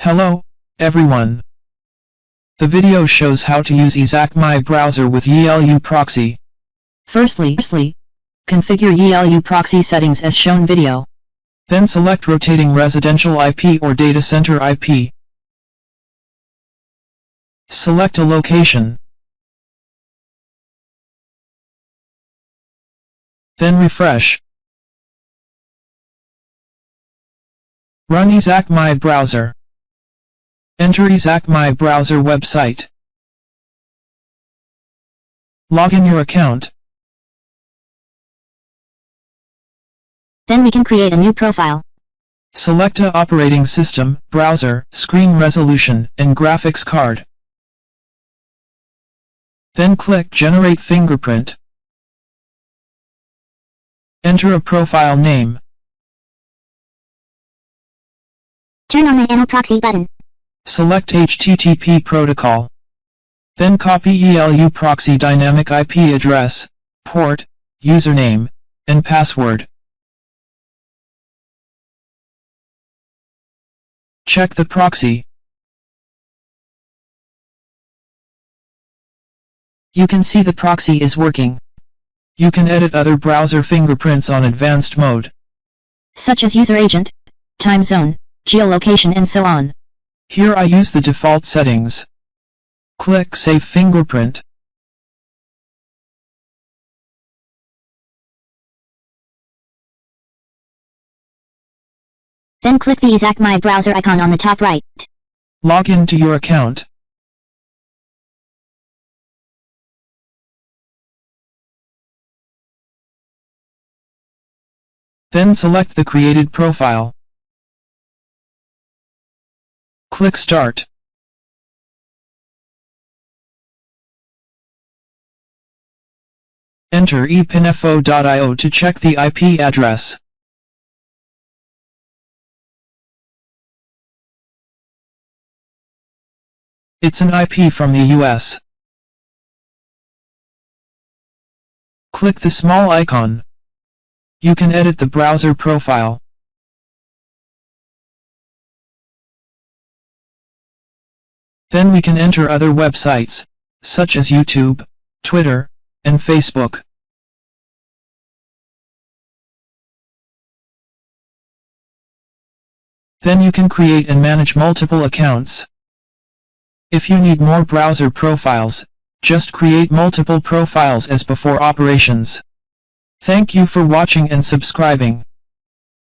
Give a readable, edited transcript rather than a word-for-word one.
Hello, everyone. The video shows how to use Aezakmi browser with YiLuProxy. Firstly, configure YiLuProxy settings as shown video. Then select rotating residential IP or data center IP. Select a location. Then refresh. Run Aezakmi browser. Enter Aezakmi browser website. Log in your account. Then we can create a new profile. Select a operating system, browser, screen resolution, and graphics card. Then click Generate Fingerprint. Enter a profile name. Turn on the YiLuProxy button. Select HTTP protocol. Then copy YiLuProxy dynamic IP address, port, username, and password. Check the proxy. You can see the proxy is working. You can edit other browser fingerprints on advanced mode, such as user agent, time zone, geolocation and so on. Here I use the default settings. Click Save Fingerprint. Then click the Aezakmi browser icon on the top right. Log into your account. Then select the created profile. Click Start. Enter epinfo.io to check the IP address. It's an IP from the US. Click the small icon. You can edit the browser profile. Then we can enter other websites, such as YouTube, Twitter, and Facebook. Then you can create and manage multiple accounts. If you need more browser profiles, just create multiple profiles as before operations. Thank you for watching and subscribing.